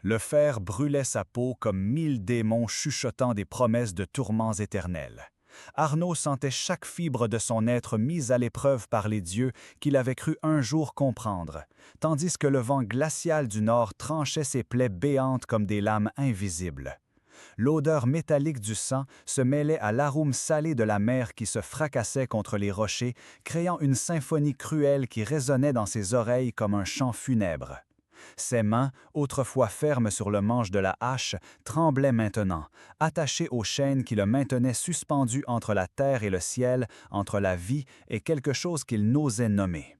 Le fer brûlait sa peau comme 1000 démons chuchotant des promesses de tourments éternels. Arnaud sentait chaque fibre de son être mise à l'épreuve par les dieux qu'il avait cru un jour comprendre, tandis que le vent glacial du nord tranchait ses plaies béantes comme des lames invisibles. L'odeur métallique du sang se mêlait à l'arôme salé de la mer qui se fracassait contre les rochers, créant une symphonie cruelle qui résonnait dans ses oreilles comme un chant funèbre. Ses mains, autrefois fermes sur le manche de la hache, tremblaient maintenant, attachées aux chaînes qui le maintenaient suspendu entre la terre et le ciel, entre la vie et quelque chose qu'il n'osait nommer.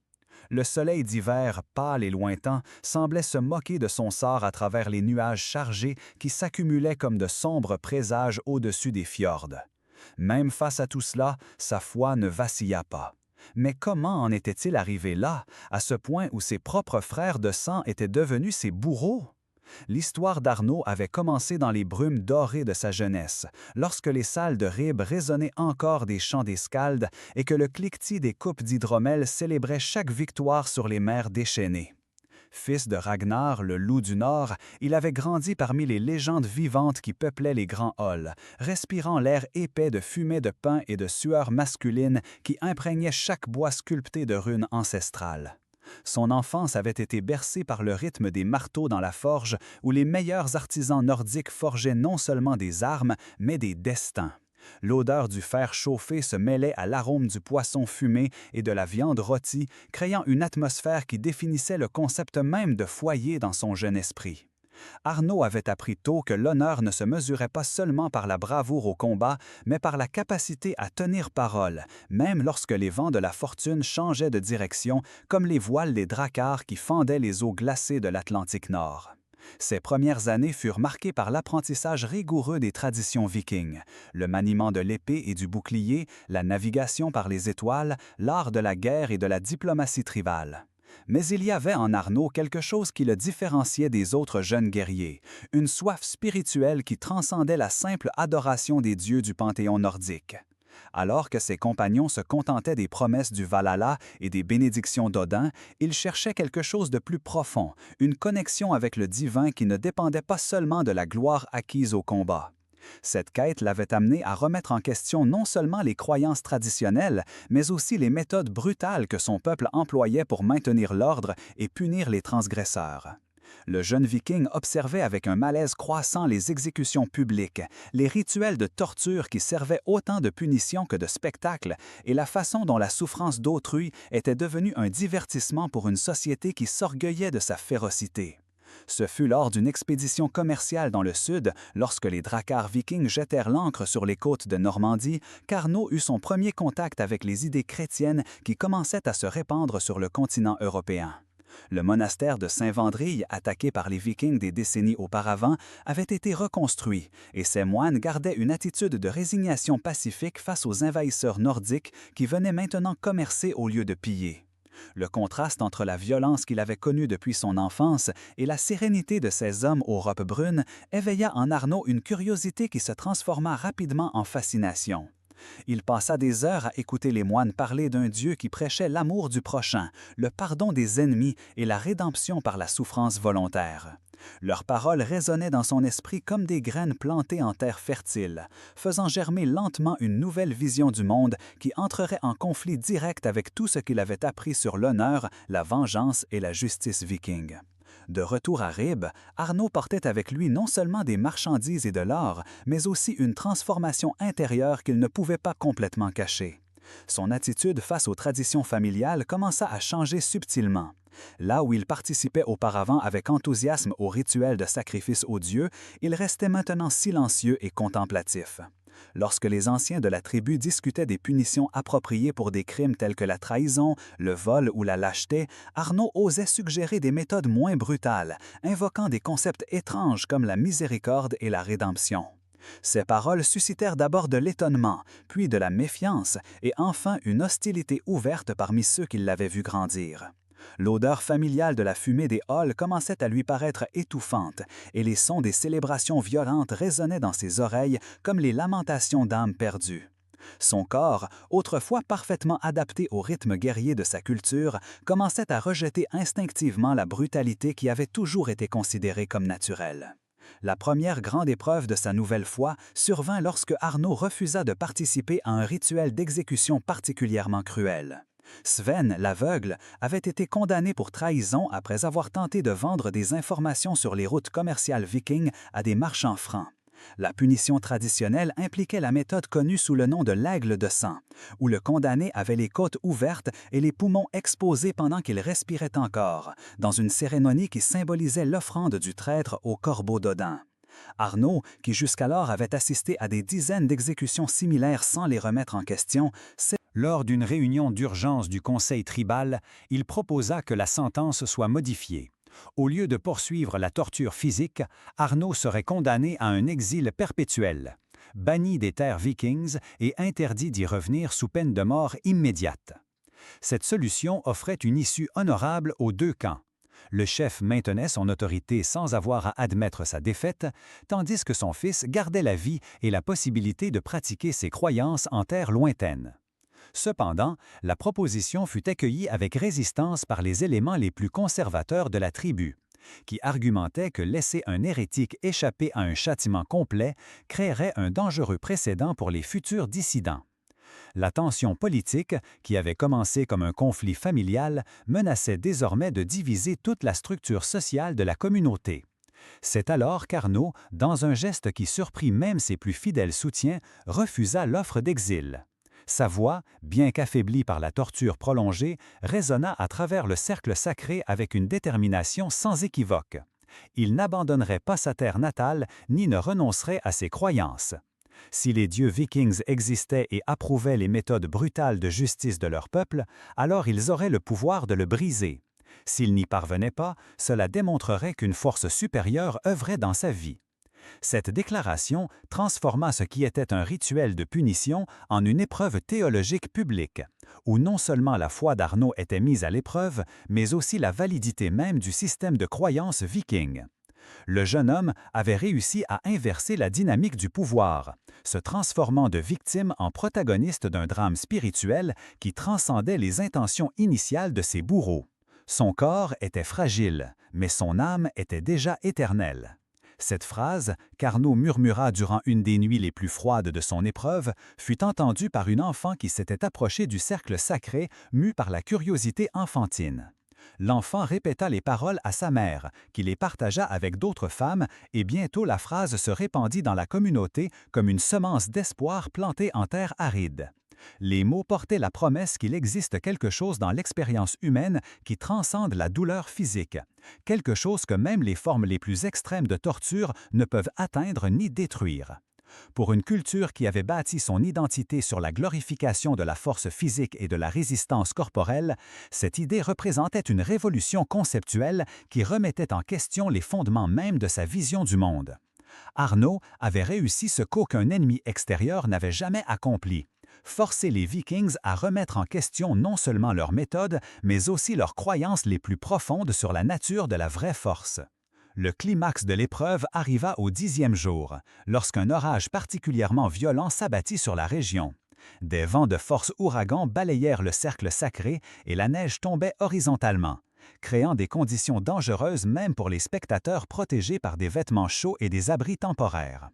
Le soleil d'hiver, pâle et lointain, semblait se moquer de son sort à travers les nuages chargés qui s'accumulaient comme de sombres présages au-dessus des fjords. Même face à tout cela, sa foi ne vacilla pas. Mais comment en était-il arrivé là, à ce point où ses propres frères de sang étaient devenus ses bourreaux? L'histoire d'Arnaud avait commencé dans les brumes dorées de sa jeunesse, lorsque les salles de Ribes résonnaient encore des chants des Skaldes et que le cliquetis des coupes d'hydromel célébrait chaque victoire sur les mers déchaînées. Fils de Ragnar, le loup du Nord, il avait grandi parmi les légendes vivantes qui peuplaient les grands halls, respirant l'air épais de fumée de pain et de sueur masculine qui imprégnaient chaque bois sculpté de runes ancestrales. Son enfance avait été bercée par le rythme des marteaux dans la forge où les meilleurs artisans nordiques forgeaient non seulement des armes, mais des destins. L'odeur du fer chauffé se mêlait à l'arôme du poisson fumé et de la viande rôtie, créant une atmosphère qui définissait le concept même de foyer dans son jeune esprit. Arnaud avait appris tôt que l'honneur ne se mesurait pas seulement par la bravoure au combat, mais par la capacité à tenir parole, même lorsque les vents de la fortune changeaient de direction, comme les voiles des dracars qui fendaient les eaux glacées de l'Atlantique Nord. Ses premières années furent marquées par l'apprentissage rigoureux des traditions vikings, le maniement de l'épée et du bouclier, la navigation par les étoiles, l'art de la guerre et de la diplomatie tribale. Mais il y avait en Arnaud quelque chose qui le différenciait des autres jeunes guerriers, une soif spirituelle qui transcendait la simple adoration des dieux du panthéon nordique. Alors que ses compagnons se contentaient des promesses du Valhalla et des bénédictions d'Odin, il cherchait quelque chose de plus profond, une connexion avec le divin qui ne dépendait pas seulement de la gloire acquise au combat. Cette quête l'avait amené à remettre en question non seulement les croyances traditionnelles, mais aussi les méthodes brutales que son peuple employait pour maintenir l'ordre et punir les transgresseurs. Le jeune Viking observait avec un malaise croissant les exécutions publiques, les rituels de torture qui servaient autant de punition que de spectacle, et la façon dont la souffrance d'autrui était devenue un divertissement pour une société qui s'orgueillait de sa férocité. Ce fut lors d'une expédition commerciale dans le sud, lorsque les dracars vikings jetèrent l'ancre sur les côtes de Normandie, qu'Arnaud eut son premier contact avec les idées chrétiennes qui commençaient à se répandre sur le continent européen. Le monastère de Saint-Vendrille, attaqué par les Vikings des décennies auparavant, avait été reconstruit et ses moines gardaient une attitude de résignation pacifique face aux envahisseurs nordiques qui venaient maintenant commercer au lieu de piller. Le contraste entre la violence qu'il avait connue depuis son enfance et la sérénité de ces hommes aux robes brunes éveilla en Arnaud une curiosité qui se transforma rapidement en fascination. Il passa des heures à écouter les moines parler d'un Dieu qui prêchait l'amour du prochain, le pardon des ennemis et la rédemption par la souffrance volontaire. Leurs paroles résonnaient dans son esprit comme des graines plantées en terre fertile, faisant germer lentement une nouvelle vision du monde qui entrerait en conflit direct avec tout ce qu'il avait appris sur l'honneur, la vengeance et la justice viking. De retour à Ribes, Arnaud portait avec lui non seulement des marchandises et de l'or, mais aussi une transformation intérieure qu'il ne pouvait pas complètement cacher. Son attitude face aux traditions familiales commença à changer subtilement. Là où il participait auparavant avec enthousiasme aux rituels de sacrifice aux dieux, il restait maintenant silencieux et contemplatif. Lorsque les anciens de la tribu discutaient des punitions appropriées pour des crimes tels que la trahison, le vol ou la lâcheté, Arnaud osait suggérer des méthodes moins brutales, invoquant des concepts étranges comme la miséricorde et la rédemption. Ces paroles suscitèrent d'abord de l'étonnement, puis de la méfiance et enfin une hostilité ouverte parmi ceux qui l'avaient vu grandir. L'odeur familiale de la fumée des halls commençait à lui paraître étouffante, et les sons des célébrations violentes résonnaient dans ses oreilles comme les lamentations d'âmes perdues. Son corps, autrefois parfaitement adapté au rythme guerrier de sa culture, commençait à rejeter instinctivement la brutalité qui avait toujours été considérée comme naturelle. La première grande épreuve de sa nouvelle foi survint lorsque Arnaud refusa de participer à un rituel d'exécution particulièrement cruel. Sven, l'aveugle, avait été condamné pour trahison après avoir tenté de vendre des informations sur les routes commerciales vikings à des marchands francs. La punition traditionnelle impliquait la méthode connue sous le nom de l'aigle de sang, où le condamné avait les côtes ouvertes et les poumons exposés pendant qu'il respirait encore, dans une cérémonie qui symbolisait l'offrande du traître au corbeau d'Odin. Arnaud, qui jusqu'alors avait assisté à des dizaines d'exécutions similaires sans les remettre en question, lors d'une réunion d'urgence du conseil tribal, il proposa que la sentence soit modifiée. Au lieu de poursuivre la torture physique, Arnaud serait condamné à un exil perpétuel, banni des terres vikings et interdit d'y revenir sous peine de mort immédiate. Cette solution offrait une issue honorable aux deux camps. Le chef maintenait son autorité sans avoir à admettre sa défaite, tandis que son fils gardait la vie et la possibilité de pratiquer ses croyances en terres lointaines. Cependant, la proposition fut accueillie avec résistance par les éléments les plus conservateurs de la tribu, qui argumentaient que laisser un hérétique échapper à un châtiment complet créerait un dangereux précédent pour les futurs dissidents. La tension politique, qui avait commencé comme un conflit familial, menaçait désormais de diviser toute la structure sociale de la communauté. C'est alors qu'Arnaud, dans un geste qui surprit même ses plus fidèles soutiens, refusa l'offre d'exil. Sa voix, bien qu'affaiblie par la torture prolongée, résonna à travers le cercle sacré avec une détermination sans équivoque. Il n'abandonnerait pas sa terre natale ni ne renoncerait à ses croyances. Si les dieux vikings existaient et approuvaient les méthodes brutales de justice de leur peuple, alors ils auraient le pouvoir de le briser. S'ils n'y parvenaient pas, cela démontrerait qu'une force supérieure œuvrait dans sa vie. Cette déclaration transforma ce qui était un rituel de punition en une épreuve théologique publique, où non seulement la foi d'Arnaud était mise à l'épreuve, mais aussi la validité même du système de croyance viking. Le jeune homme avait réussi à inverser la dynamique du pouvoir, se transformant de victime en protagoniste d'un drame spirituel qui transcendait les intentions initiales de ses bourreaux. Son corps était fragile, mais son âme était déjà éternelle. Cette phrase, qu'Arnaud murmura durant une des nuits les plus froides de son épreuve, fut entendue par une enfant qui s'était approchée du cercle sacré, mue par la curiosité enfantine. L'enfant répéta les paroles à sa mère, qui les partagea avec d'autres femmes, et bientôt la phrase se répandit dans la communauté comme une semence d'espoir plantée en terre aride. Les mots portaient la promesse qu'il existe quelque chose dans l'expérience humaine qui transcende la douleur physique, quelque chose que même les formes les plus extrêmes de torture ne peuvent atteindre ni détruire. Pour une culture qui avait bâti son identité sur la glorification de la force physique et de la résistance corporelle, cette idée représentait une révolution conceptuelle qui remettait en question les fondements mêmes de sa vision du monde. Arnaud avait réussi ce qu'aucun ennemi extérieur n'avait jamais accompli: forcer les Vikings à remettre en question non seulement leurs méthodes, mais aussi leurs croyances les plus profondes sur la nature de la vraie force. Le climax de l'épreuve arriva au 10e jour, lorsqu'un orage particulièrement violent s'abattit sur la région. Des vents de force ouragan balayèrent le cercle sacré et la neige tombait horizontalement, créant des conditions dangereuses même pour les spectateurs protégés par des vêtements chauds et des abris temporaires.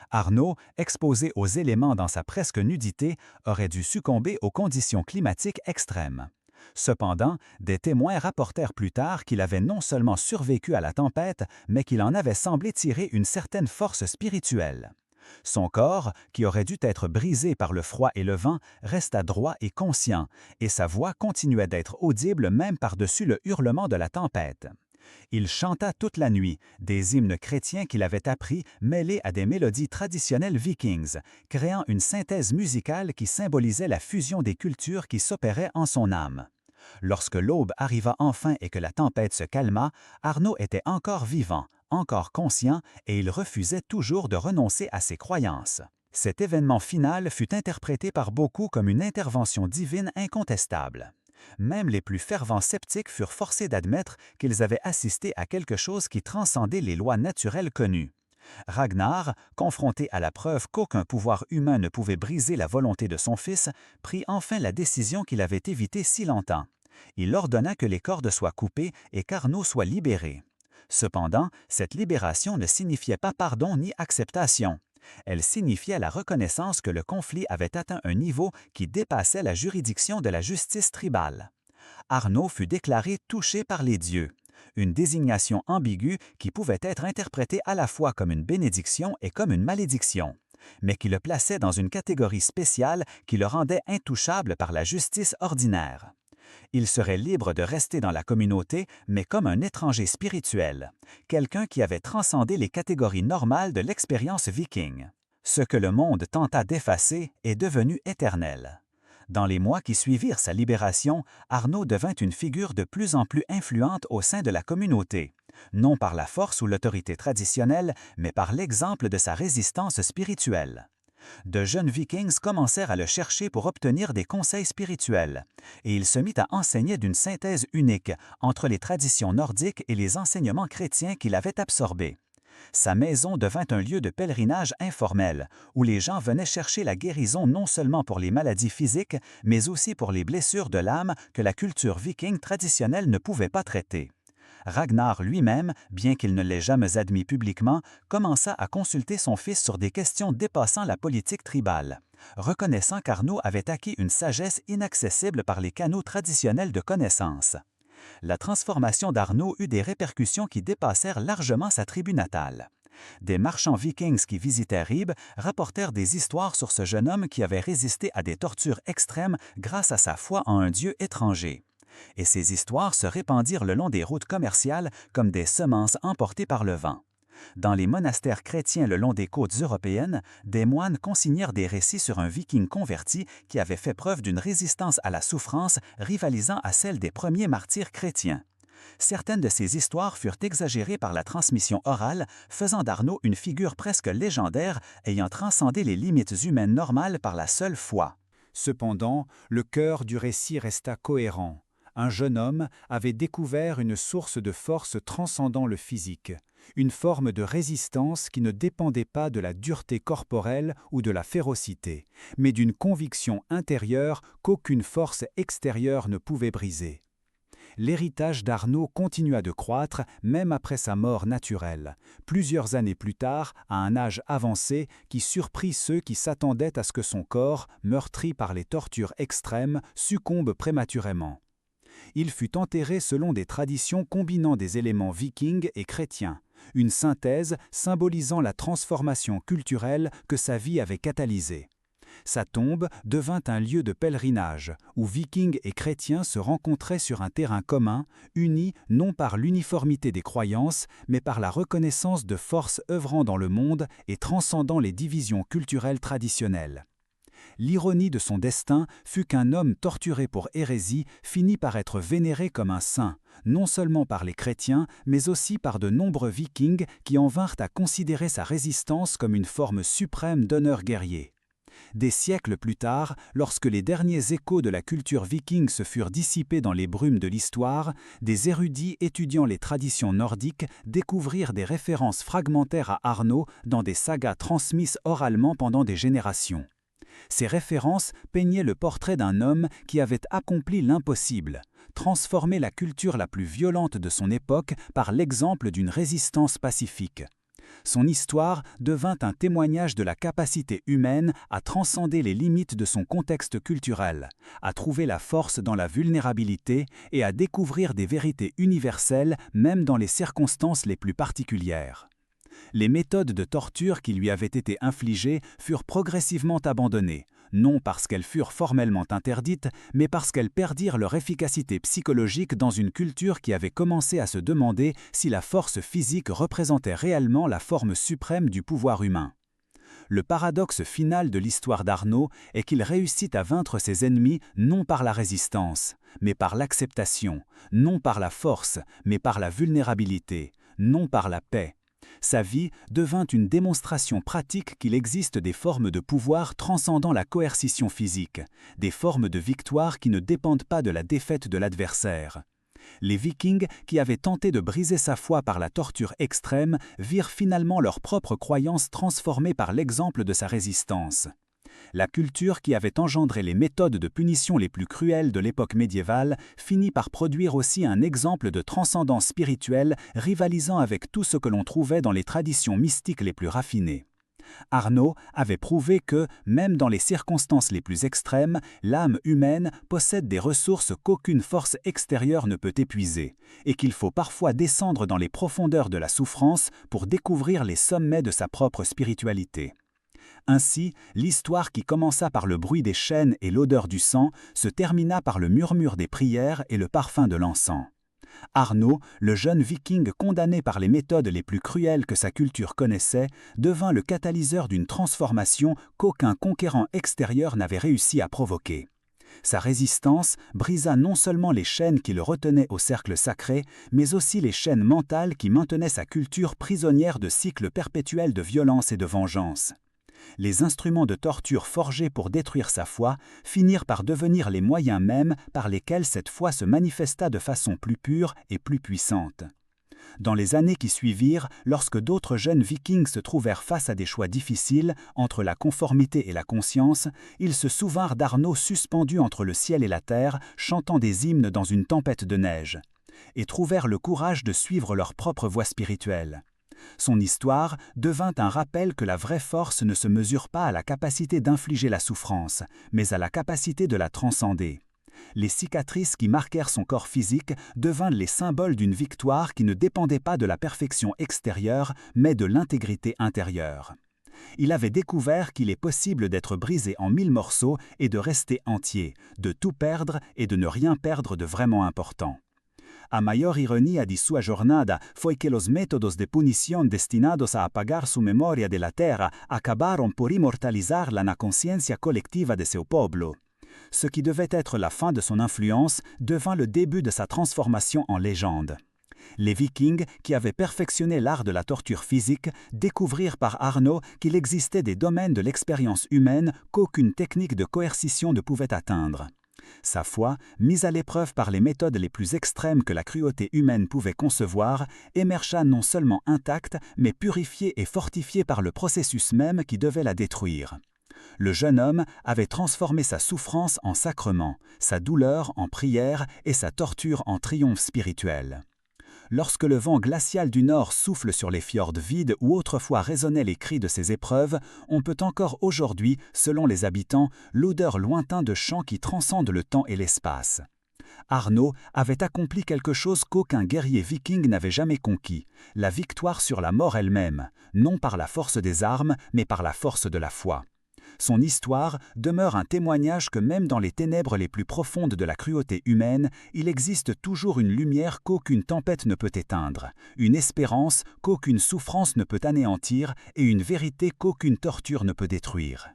Arnaud, exposé aux éléments dans sa presque nudité, aurait dû succomber aux conditions climatiques extrêmes. Cependant, des témoins rapportèrent plus tard qu'il avait non seulement survécu à la tempête, mais qu'il en avait semblé tirer une certaine force spirituelle. Son corps, qui aurait dû être brisé par le froid et le vent, resta droit et conscient, et sa voix continuait d'être audible même par-dessus le hurlement de la tempête. Il chanta toute la nuit, des hymnes chrétiens qu'il avait appris mêlés à des mélodies traditionnelles vikings, créant une synthèse musicale qui symbolisait la fusion des cultures qui s'opérait en son âme. Lorsque l'aube arriva enfin et que la tempête se calma, Arnaud était encore vivant, encore conscient, et il refusait toujours de renoncer à ses croyances. Cet événement final fut interprété par beaucoup comme une intervention divine incontestable. Même les plus fervents sceptiques furent forcés d'admettre qu'ils avaient assisté à quelque chose qui transcendait les lois naturelles connues. Ragnar, confronté à la preuve qu'aucun pouvoir humain ne pouvait briser la volonté de son fils, prit enfin la décision qu'il avait évitée si longtemps. Il ordonna que les cordes soient coupées et qu'Arnaud soit libéré. Cependant, cette libération ne signifiait pas pardon ni acceptation. Elle signifiait la reconnaissance que le conflit avait atteint un niveau qui dépassait la juridiction de la justice tribale. Arnaud fut déclaré touché par les dieux, une désignation ambiguë qui pouvait être interprétée à la fois comme une bénédiction et comme une malédiction, mais qui le plaçait dans une catégorie spéciale qui le rendait intouchable par la justice ordinaire. Il serait libre de rester dans la communauté, mais comme un étranger spirituel, quelqu'un qui avait transcendé les catégories normales de l'expérience viking. Ce que le monde tenta d'effacer est devenu éternel. Dans les mois qui suivirent sa libération, Arnaud devint une figure de plus en plus influente au sein de la communauté, non par la force ou l'autorité traditionnelle, mais par l'exemple de sa résistance spirituelle. De jeunes Vikings commencèrent à le chercher pour obtenir des conseils spirituels, et il se mit à enseigner d'une synthèse unique entre les traditions nordiques et les enseignements chrétiens qu'il avait absorbés. Sa maison devint un lieu de pèlerinage informel, où les gens venaient chercher la guérison non seulement pour les maladies physiques, mais aussi pour les blessures de l'âme que la culture viking traditionnelle ne pouvait pas traiter. Ragnar lui-même, bien qu'il ne l'ait jamais admis publiquement, commença à consulter son fils sur des questions dépassant la politique tribale, reconnaissant qu'Arnaud avait acquis une sagesse inaccessible par les canaux traditionnels de connaissance. La transformation d'Arnaud eut des répercussions qui dépassèrent largement sa tribu natale. Des marchands vikings qui visitaient Ribe rapportèrent des histoires sur ce jeune homme qui avait résisté à des tortures extrêmes grâce à sa foi en un dieu étranger. Et ces histoires se répandirent le long des routes commerciales comme des semences emportées par le vent. Dans les monastères chrétiens le long des côtes européennes, des moines consignèrent des récits sur un viking converti qui avait fait preuve d'une résistance à la souffrance rivalisant à celle des premiers martyrs chrétiens. Certaines de ces histoires furent exagérées par la transmission orale, faisant d'Arnaud une figure presque légendaire ayant transcendé les limites humaines normales par la seule foi. Cependant, le cœur du récit resta cohérent. Un jeune homme avait découvert une source de force transcendant le physique, une forme de résistance qui ne dépendait pas de la dureté corporelle ou de la férocité, mais d'une conviction intérieure qu'aucune force extérieure ne pouvait briser. L'héritage d'Arnaud continua de croître même après sa mort naturelle, plusieurs années plus tard, à un âge avancé qui surprit ceux qui s'attendaient à ce que son corps, meurtri par les tortures extrêmes, succombe prématurément. Il fut enterré selon des traditions combinant des éléments vikings et chrétiens, une synthèse symbolisant la transformation culturelle que sa vie avait catalysée. Sa tombe devint un lieu de pèlerinage, où vikings et chrétiens se rencontraient sur un terrain commun, unis non par l'uniformité des croyances, mais par la reconnaissance de forces œuvrant dans le monde et transcendant les divisions culturelles traditionnelles. L'ironie de son destin fut qu'un homme torturé pour hérésie finit par être vénéré comme un saint, non seulement par les chrétiens, mais aussi par de nombreux vikings qui en vinrent à considérer sa résistance comme une forme suprême d'honneur guerrier. Des siècles plus tard, lorsque les derniers échos de la culture viking se furent dissipés dans les brumes de l'histoire, des érudits étudiant les traditions nordiques découvrirent des références fragmentaires à Arnaud dans des sagas transmises oralement pendant des générations. Ces références peignaient le portrait d'un homme qui avait accompli l'impossible, transformé la culture la plus violente de son époque par l'exemple d'une résistance pacifique. Son histoire devint un témoignage de la capacité humaine à transcender les limites de son contexte culturel, à trouver la force dans la vulnérabilité et à découvrir des vérités universelles même dans les circonstances les plus particulières. Les méthodes de torture qui lui avaient été infligées furent progressivement abandonnées, non parce qu'elles furent formellement interdites, mais parce qu'elles perdirent leur efficacité psychologique dans une culture qui avait commencé à se demander si la force physique représentait réellement la forme suprême du pouvoir humain. Le paradoxe final de l'histoire d'Arnaud est qu'il réussit à vaincre ses ennemis non par la résistance, mais par l'acceptation, non par la force, mais par la vulnérabilité, non par la paix. Sa vie devint une démonstration pratique qu'il existe des formes de pouvoir transcendant la coercition physique, des formes de victoire qui ne dépendent pas de la défaite de l'adversaire. Les Vikings, qui avaient tenté de briser sa foi par la torture extrême, virent finalement leurs propres croyances transformées par l'exemple de sa résistance. La culture qui avait engendré les méthodes de punition les plus cruelles de l'époque médiévale finit par produire aussi un exemple de transcendance spirituelle rivalisant avec tout ce que l'on trouvait dans les traditions mystiques les plus raffinées. Arnaud avait prouvé que, même dans les circonstances les plus extrêmes, l'âme humaine possède des ressources qu'aucune force extérieure ne peut épuiser, et qu'il faut parfois descendre dans les profondeurs de la souffrance pour découvrir les sommets de sa propre spiritualité. Ainsi, l'histoire qui commença par le bruit des chaînes et l'odeur du sang se termina par le murmure des prières et le parfum de l'encens. Arnaud, le jeune viking condamné par les méthodes les plus cruelles que sa culture connaissait, devint le catalyseur d'une transformation qu'aucun conquérant extérieur n'avait réussi à provoquer. Sa résistance brisa non seulement les chaînes qui le retenaient au cercle sacré, mais aussi les chaînes mentales qui maintenaient sa culture prisonnière de cycles perpétuels de violence et de vengeance. Les instruments de torture forgés pour détruire sa foi finirent par devenir les moyens mêmes par lesquels cette foi se manifesta de façon plus pure et plus puissante. Dans les années qui suivirent, lorsque d'autres jeunes vikings se trouvèrent face à des choix difficiles entre la conformité et la conscience, ils se souvinrent d'Arnaud suspendu entre le ciel et la terre, chantant des hymnes dans une tempête de neige, et trouvèrent le courage de suivre leur propre voie spirituelle. Son histoire devint un rappel que la vraie force ne se mesure pas à la capacité d'infliger la souffrance, mais à la capacité de la transcender. Les cicatrices qui marquèrent son corps physique devinrent les symboles d'une victoire qui ne dépendait pas de la perfection extérieure, mais de l'intégrité intérieure. Il avait découvert qu'il est possible d'être brisé en 1000 morceaux et de rester entier, de tout perdre et de ne rien perdre de vraiment important. A mayor ironía de sua jornada foi que los métodos de punición destinados a apagar su memoria de la terra acabaron por immortalizarla na consciência colectiva de seu pueblo. Ce qui devait être la fin de son influence devint le début de sa transformation en légende. Les Vikings, qui avaient perfectionné l'art de la torture physique, découvrirent par Arnaud qu'il existait des domaines de l'expérience humaine qu'aucune technique de coercition ne pouvait atteindre. Sa foi, mise à l'épreuve par les méthodes les plus extrêmes que la cruauté humaine pouvait concevoir, émergea non seulement intacte, mais purifiée et fortifiée par le processus même qui devait la détruire. Le jeune homme avait transformé sa souffrance en sacrement, sa douleur en prière et sa torture en triomphe spirituel. Lorsque le vent glacial du nord souffle sur les fjords vides où autrefois résonnaient les cris de ces épreuves, on peut encore aujourd'hui, selon les habitants, l'odeur lointaine de chants qui transcendent le temps et l'espace. Arnaud avait accompli quelque chose qu'aucun guerrier viking n'avait jamais conquis, la victoire sur la mort elle-même, non par la force des armes, mais par la force de la foi. Son histoire demeure un témoignage que même dans les ténèbres les plus profondes de la cruauté humaine, il existe toujours une lumière qu'aucune tempête ne peut éteindre, une espérance qu'aucune souffrance ne peut anéantir et une vérité qu'aucune torture ne peut détruire.